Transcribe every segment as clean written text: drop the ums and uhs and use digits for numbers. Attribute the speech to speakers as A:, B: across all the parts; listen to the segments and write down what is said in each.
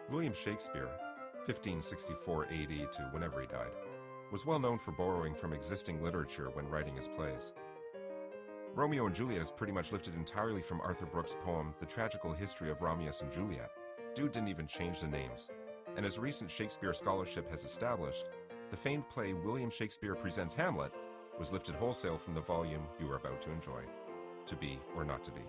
A: William Shakespeare, 1564 AD to whenever he died, was well known for borrowing from existing literature when writing his plays. Romeo and Juliet is pretty much lifted entirely from Arthur Brooks' poem, The Tragical History of Romeus and Juliet. Dude didn't even change the names. And as recent Shakespeare scholarship has established, the famed play William Shakespeare Presents Hamlet was lifted wholesale from the volume you are about to enjoy. To Be or Not to Be.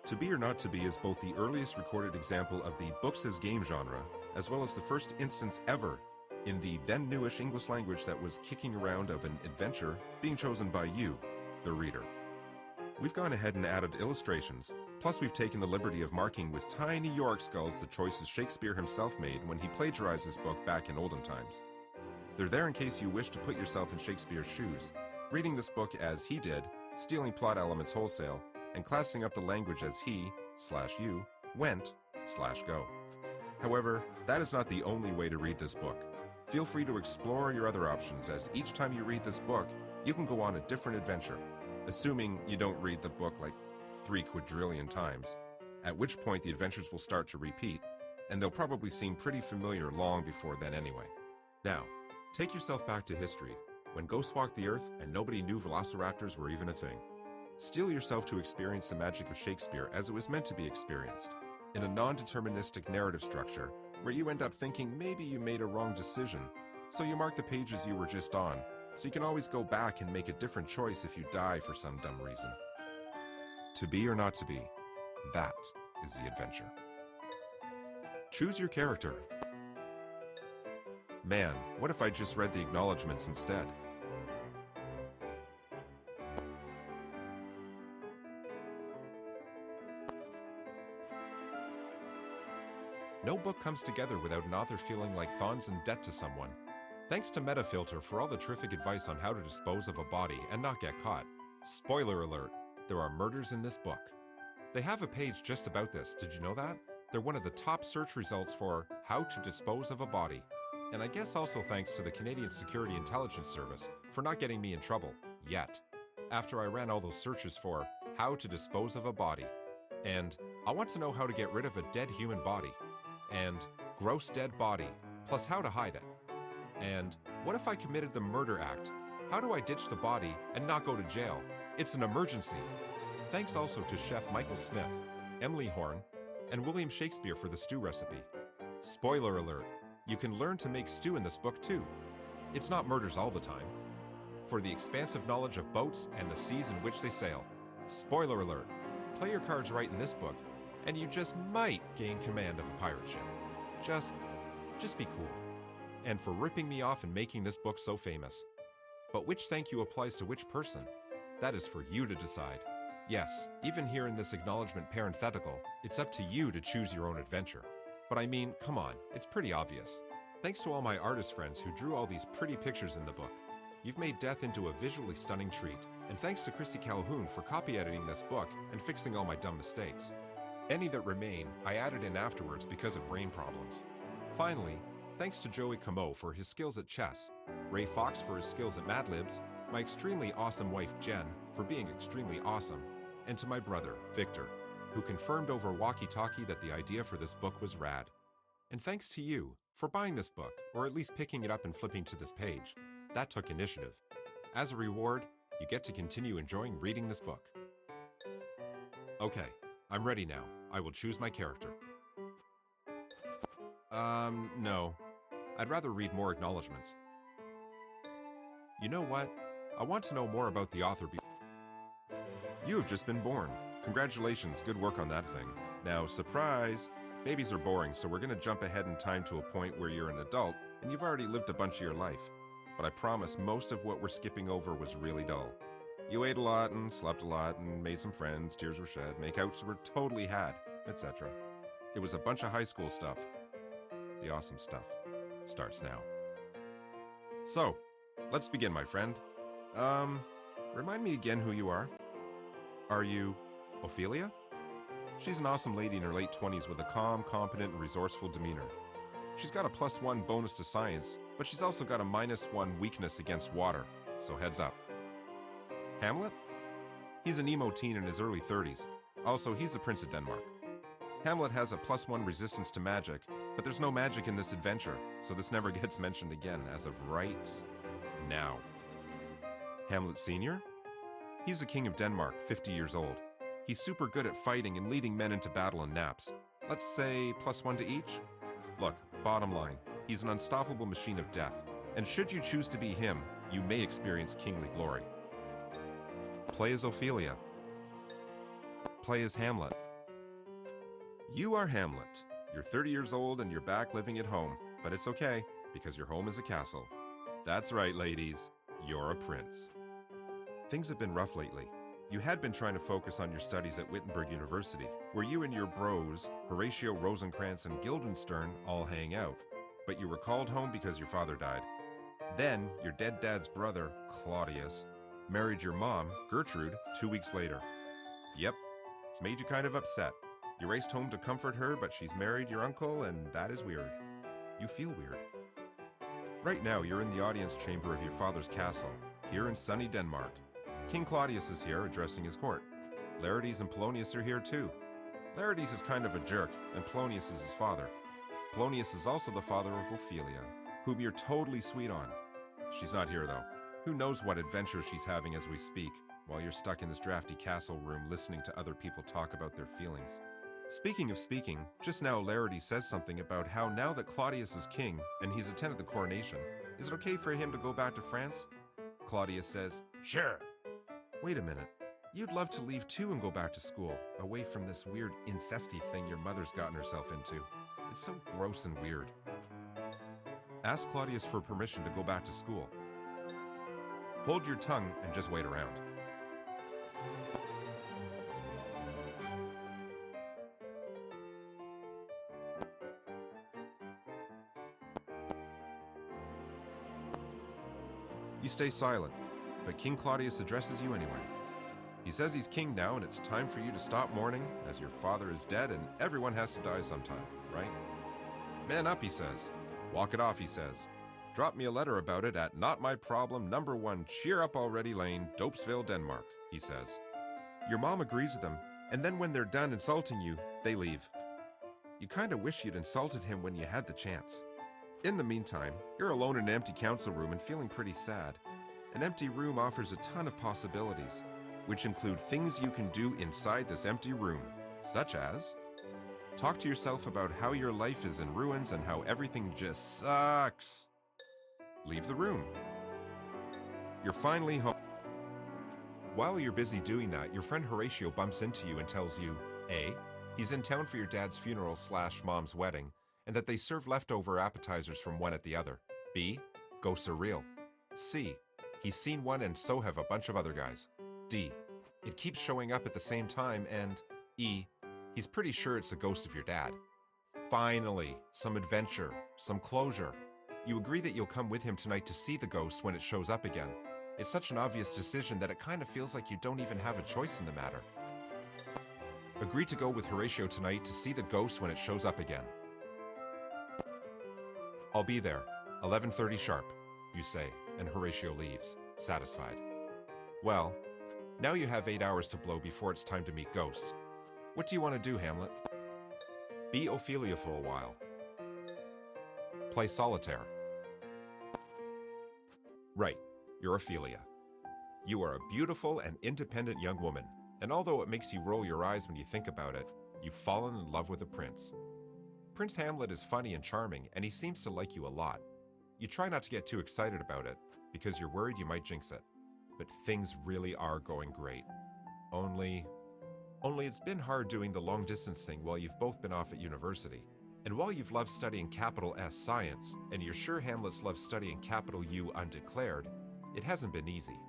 A: To Be or Not to Be is both the earliest recorded example of the books as game genre, as well as the first instance ever in the then newish English language that was kicking around of an adventure being chosen by you, the reader. We've gone ahead and added illustrations, plus we've taken the liberty of marking with tiny York skulls the choices Shakespeare himself made when he plagiarized this book back in olden times. They're there in case you wish to put yourself in Shakespeare's shoes, reading this book as he did, stealing plot elements wholesale, and classing up the language as he/you went/go. However, that is not the only way to read this book. Feel free to explore your other options, as each time you read this book, you can go on a different adventure, assuming you don't read the book like 3 quadrillion times, at which point the adventures will start to repeat, and they'll probably seem pretty familiar long before then anyway. Now, take yourself back to history, when ghosts walked the earth and nobody knew velociraptors were even a thing. Steel yourself to experience the magic of Shakespeare as it was meant to be experienced, in a non-deterministic narrative structure where you end up thinking maybe you made a wrong decision, so you mark the pages you were just on, so you can always go back and make a different choice if you die for some dumb reason. To be or not to be, that is the adventure. Choose your character. Man, what if I just read the acknowledgements instead? No book comes together without an author feeling like Thon's in debt to someone. Thanks to Metafilter for all the terrific advice on how to dispose of a body and not get caught. Spoiler alert, there are murders in this book. They have a page just about this, did you know that? They're one of the top search results for how to dispose of a body. And I guess also thanks to the Canadian Security Intelligence Service for not getting me in trouble, yet, after I ran all those searches for how to dispose of a body. And I want to know how to get rid of a dead human body. And gross dead body, plus how to hide it. And what if I committed the murder act? How do I ditch the body and not go to jail? It's an emergency. Thanks also to Chef Michael Smith, Emily Horn, and William Shakespeare for the stew recipe. Spoiler alert, you can learn to make stew in this book too. It's not murders all the time. For the expansive knowledge of boats and the seas in which they sail. Spoiler alert, play your cards right in this book, and you just might gain command of a pirate ship. Just be cool. And for ripping me off and making this book so famous. But which thank you applies to which person? That is for you to decide. Yes, even here in this acknowledgement parenthetical, it's up to you to choose your own adventure. But I mean, come on, it's pretty obvious. Thanks to all my artist friends who drew all these pretty pictures in the book. You've made death into a visually stunning treat. And thanks to Chrissy Calhoun for copy editing this book and fixing all my dumb mistakes. Any that remain, I added in afterwards because of brain problems. Finally, thanks to Joey Camo for his skills at chess, Ray Fox for his skills at Mad Libs, my extremely awesome wife Jen for being extremely awesome, and to my brother, Victor, who confirmed over walkie-talkie that the idea for this book was rad. And thanks to you for buying this book, or at least picking it up and flipping to this page. That took initiative. As a reward, you get to continue enjoying reading this book. Okay, I'm ready now. I will choose my character. No. I'd rather read more acknowledgements. You know what? I want to know more about the author. You have just been born. Congratulations, good work on that thing. Now, surprise! Babies are boring, so we're gonna jump ahead in time to a point where you're an adult and you've already lived a bunch of your life. But I promise most of what we're skipping over was really dull. You ate a lot and slept a lot and made some friends, tears were shed, makeouts were totally had, etc. It was a bunch of high school stuff. The awesome stuff starts now. So, let's begin, my friend. Remind me again who you are. Are you Ophelia? She's an awesome lady in her late 20s with a calm, competent, and resourceful demeanor. She's got a +1 bonus to science, but she's also got a -1 weakness against water, so heads up. Hamlet? He's an emo teen in his early 30s. Also, he's the Prince of Denmark. Hamlet has a +1 resistance to magic, but there's no magic in this adventure, so this never gets mentioned again as of right now. Hamlet Sr? He's the king of Denmark, 50 years old. He's super good at fighting and leading men into battle and naps. Let's say +1 to each? Look, bottom line, he's an unstoppable machine of death, and should you choose to be him, you may experience kingly glory. Play as Ophelia. Play as Hamlet. You are Hamlet. You're 30 years old and you're back living at home, but it's okay, because your home is a castle. That's right, ladies, you're a prince. Things have been rough lately. You had been trying to focus on your studies at Wittenberg University, where you and your bros, Horatio, Rosencrantz, and Guildenstern, all hang out. But you were called home because your father died. Then, your dead dad's brother, Claudius, married your mom, Gertrude, 2 weeks later. Yep, it's made you kind of upset. You raced home to comfort her, but she's married your uncle, and that is weird. You feel weird. Right now, you're in the audience chamber of your father's castle, here in sunny Denmark. King Claudius is here, addressing his court. Laertes and Polonius are here too. Laertes is kind of a jerk, and Polonius is his father. Polonius is also the father of Ophelia, whom you're totally sweet on. She's not here though. Who knows what adventure she's having as we speak, while you're stuck in this drafty castle room listening to other people talk about their feelings. Speaking of speaking, just now Laertes says something about how now that Claudius is king, and he's attended the coronation, is it okay for him to go back to France? Claudius says, sure. Wait a minute. You'd love to leave too and go back to school, away from this weird incesty thing your mother's gotten herself into. It's so gross and weird. Ask Claudius for permission to go back to school. Hold your tongue and just wait around. You stay silent, but King Claudius addresses you anyway. He says he's king now and it's time for you to stop mourning, as your father is dead and everyone has to die sometime, right? Man up, he says. Walk it off, he says. Drop me a letter about it at Not My Problem, No. 1, Cheer Up Already Lane, Dopesville, Denmark, he says. Your mom agrees with him, and then when they're done insulting you, they leave. You kinda wish you'd insulted him when you had the chance. In the meantime, you're alone in an empty council room and feeling pretty sad. An empty room offers a ton of possibilities, which include things you can do inside this empty room, such as talk to yourself about how your life is in ruins and how everything just sucks. Leave the room. You're finally home. While you're busy doing that, your friend Horatio bumps into you and tells you, A, he's in town for your dad's funeral/mom's wedding, and that they serve leftover appetizers from one at the other. B, ghosts are real. C, he's seen one and so have a bunch of other guys. D, it keeps showing up at the same time, and E, he's pretty sure it's the ghost of your dad. Finally, some adventure, some closure. You agree that you'll come with him tonight to see the ghost when it shows up again. It's such an obvious decision that it kind of feels like you don't even have a choice in the matter. Agree to go with Horatio tonight to see the ghost when it shows up again. I'll be there, 11:30 sharp, you say, and Horatio leaves, satisfied. Well, now you have 8 hours to blow before it's time to meet ghosts. What do you want to do, Hamlet? Be Ophelia for a while. Play solitaire. Right, you're Ophelia. You are a beautiful and independent young woman, and although it makes you roll your eyes when you think about it, you've fallen in love with a prince. Prince Hamlet is funny and charming, and he seems to like you a lot. You try not to get too excited about it, because you're worried you might jinx it. But things really are going great. Only it's been hard doing the long-distance thing while you've both been off at university. And while you've loved studying capital S science, and you're sure Hamlet's loved studying capital U undeclared, it hasn't been easy.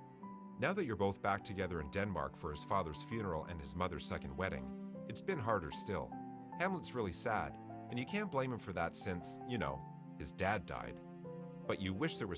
A: Now that you're both back together in Denmark for his father's funeral and his mother's second wedding, it's been harder still. Hamlet's really sad, and you can't blame him for that since, his dad died. But you wish there was